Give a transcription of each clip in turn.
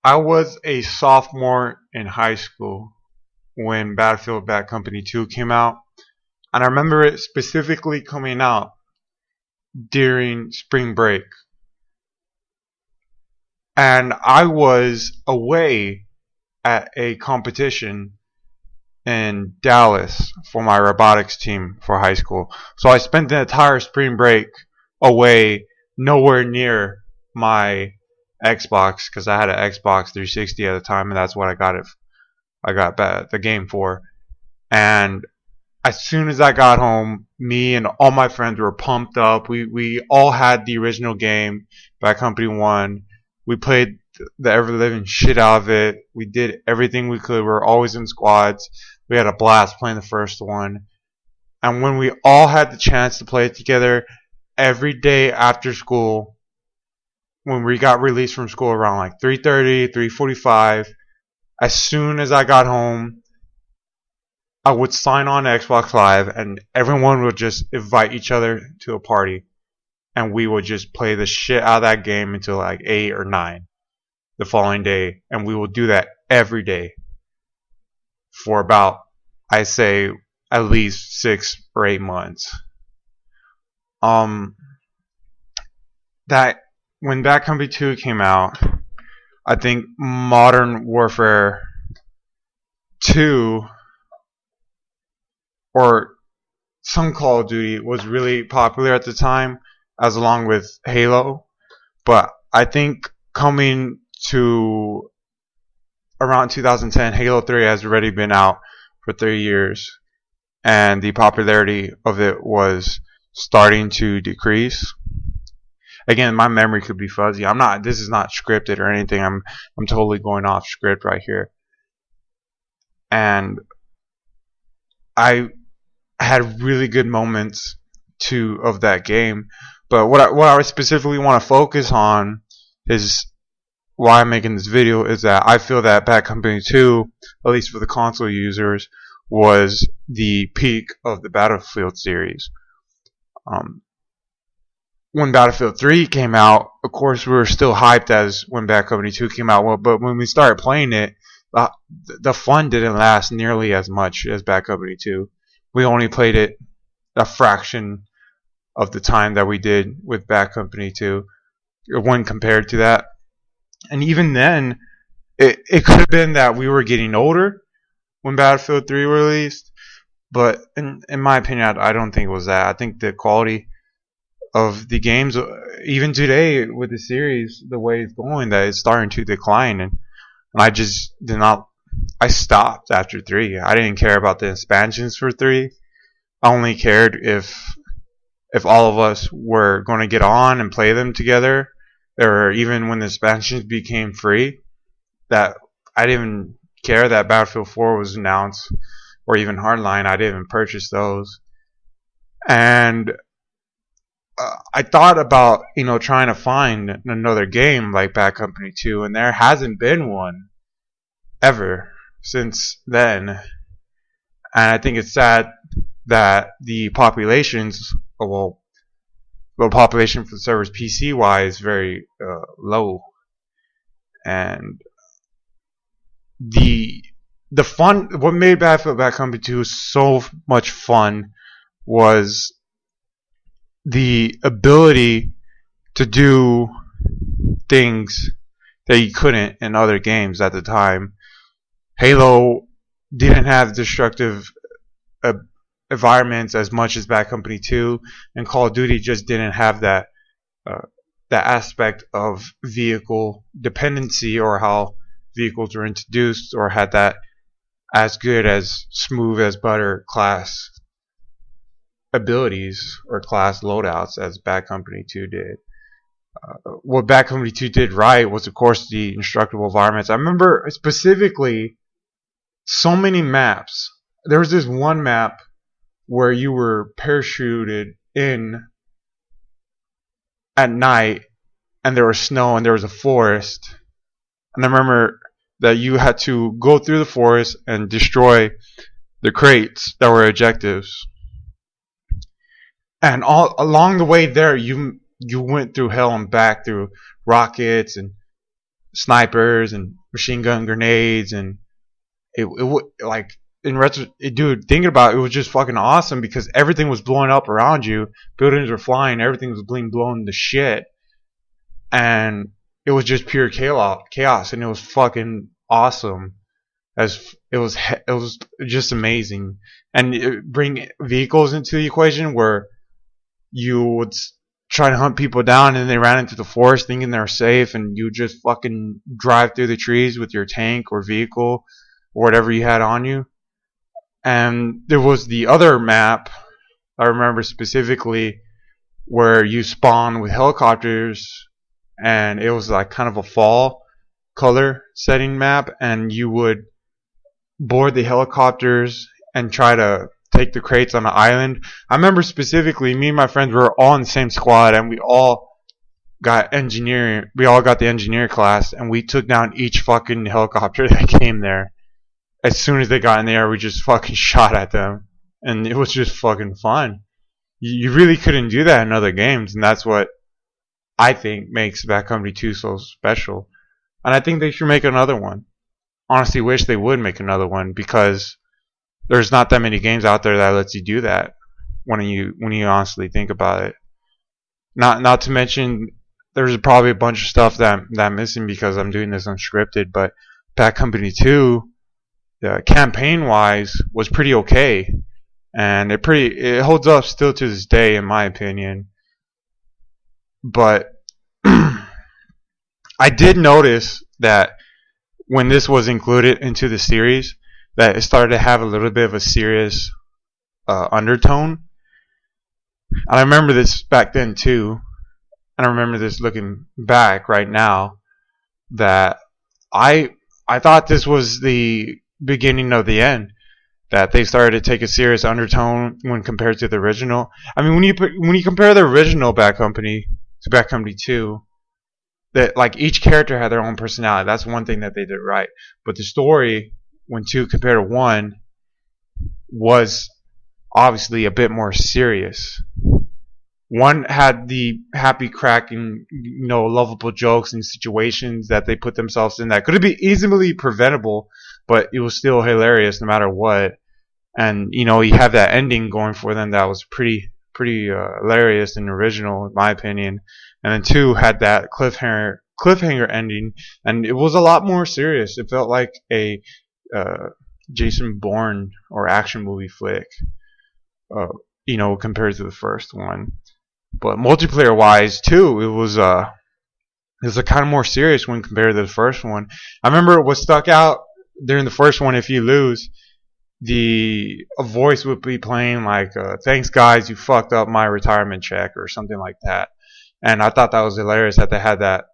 I was a sophomore in high school when Battlefield Bad Company 2 came out, and I remember it specifically coming out during spring break. And I was away at a competition in Dallas for my robotics team for high school. So I spent the entire spring break away, nowhere near my Xbox, because I had an Xbox 360 at the time, and that's what I got the game for. And as soon as I got home, me and all my friends were pumped up. We all had the original game, Bad Company 1. We played the ever living shit out of it. We did everything we could. We were always in squads. We had a blast playing the first one. And when we all had the chance to play it together, every day after school, when we got released from school around like 3:30, 3:45, as soon as I got home, I would sign on to Xbox Live and everyone would just invite each other to a party. And we would just play the shit out of that game until like 8 or 9 the following day. And we would do that every day for about, I say, at least 6 or 8 months. That when Bad Company 2 came out, I think Modern Warfare 2 or some Call of Duty was really popular at the time, as along with Halo. But I think coming to around 2010, Halo 3 has already been out for 3 years, and the popularity of it was starting to decrease. Again, my memory could be fuzzy. This is not scripted or anything. I'm totally going off script right here. And I had really good moments of that game. But what I specifically want to focus on is why I'm making this video is that I feel that Bad Company 2, at least for the console users, was the peak of the Battlefield series. When Battlefield 3 came out, of course, we were still hyped as when Bad Company 2 came out. Well, but when we started playing it, the fun didn't last nearly as much as Bad Company 2. We only played it a fraction of the time that we did with Bad Company 2 when compared to that. And even then, it could have been that we were getting older when Battlefield 3 released. But in my opinion, I don't think it was that. I think the quality of the games, even today with the series, the way it's going, that it's starting to decline. And I just did not. I stopped after 3. I didn't care about the expansions for 3. I only cared if all of us were going to get on and play them together, or even when the expansions became free. That I didn't even care that Battlefield 4 was announced, or even Hardline. I didn't even purchase those. And I thought about trying to find another game like Bad Company 2, and there hasn't been one ever since then. And I think it's sad that the populations, the population for the servers PC wise, very low. And the fun, what made Battlefield Bad Company 2 so much fun was the ability to do things that you couldn't in other games at the time. Halo didn't have destructive environments as much as Bad Company 2, and Call of Duty just didn't have that aspect of vehicle dependency, or how vehicles were introduced, or had that as good as smooth as butter class abilities or class loadouts as Bad Company 2 did. What Bad Company 2 did right was, of course, the indestructible environments. I remember specifically so many maps. There was this one map where you were parachuted in at night, and there was snow and there was a forest. And I remember that you had to go through the forest and destroy the crates that were objectives. And all along the way there, you went through hell and back through rockets and snipers and machine gun grenades, and it like in retro, dude, thinking about it, it was just fucking awesome because everything was blowing up around you, buildings were flying, everything was being blown to shit, and it was just pure chaos, and it was fucking awesome. As it was just amazing, and it bring vehicles into the equation where you would try to hunt people down, and they ran into the forest thinking they're safe, and you just fucking drive through the trees with your tank or vehicle or whatever you had on you. And there was the other map I remember specifically where you spawn with helicopters, and it was like kind of a fall color setting map, and you would board the helicopters and try to take the crates on the island. I remember specifically, me and my friends were all in the same squad, and we all got engineering. We all got the engineer class, and we took down each fucking helicopter that came there. As soon as they got in the air, we just fucking shot at them, and it was just fucking fun. You really couldn't do that in other games, and that's what I think makes Bad Company 2 so special. And I think they should make another one. Honestly, wish they would make another one, because there's not that many games out there that lets you do that when you honestly think about it. Not to mention, there's probably a bunch of stuff that I'm missing because I'm doing this unscripted. But Bad Company 2, campaign wise, was pretty okay, and it holds up still to this day, in my opinion. But I did notice that when this was included into the series, that it started to have a little bit of a serious undertone. And I remember this back then too. And I remember this looking back right now, that I thought this was the beginning of the end. That they started to take a serious undertone when compared to the original. I mean, when you compare the original Bad Company to Bad Company 2, that like each character had their own personality. That's one thing that they did right. But the story, when 2 compared to 1, was obviously a bit more serious. 1 had the happy cracking, lovable jokes and situations that they put themselves in that could have been easily preventable, but it was still hilarious no matter what. And you have that ending going for them that was pretty hilarious in the original, in my opinion. And then 2 had that cliffhanger ending, and it was a lot more serious. It felt like a Jason Bourne or action movie flick, compared to the first one. But multiplayer wise too, it was a kind of more serious when compared to the first one. I remember what stuck out during the first one: if you lose, a voice would be playing like, "Thanks guys, you fucked up my retirement check," or something like that. And I thought that was hilarious that they had that,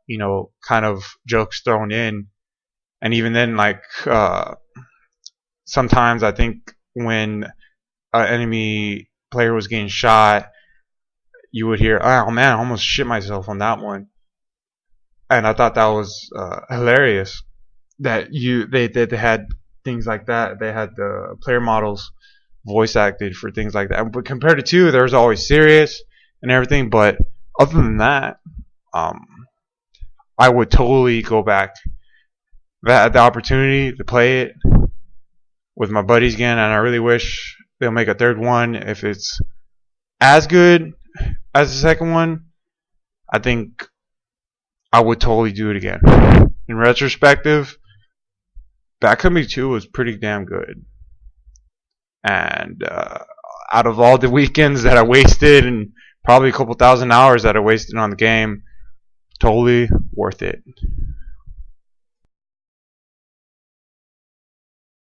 kind of jokes thrown in. And even then, like, sometimes I think when an enemy player was getting shot, you would hear, "Oh man, I almost shit myself on that one." And I thought that was hilarious that they had things like that. They had the player models voice acted for things like that. But compared to 2, there was always serious and everything. But other than that, I would totally go back. If I had the opportunity to play it with my buddies again, and I really wish they'll make a third one. If it's as good as the second one, I think I would totally do it again. In retrospective, Bad Company 2 was pretty damn good. And out of all the weekends that I wasted, and probably a couple thousand hours that I wasted on the game, totally worth it.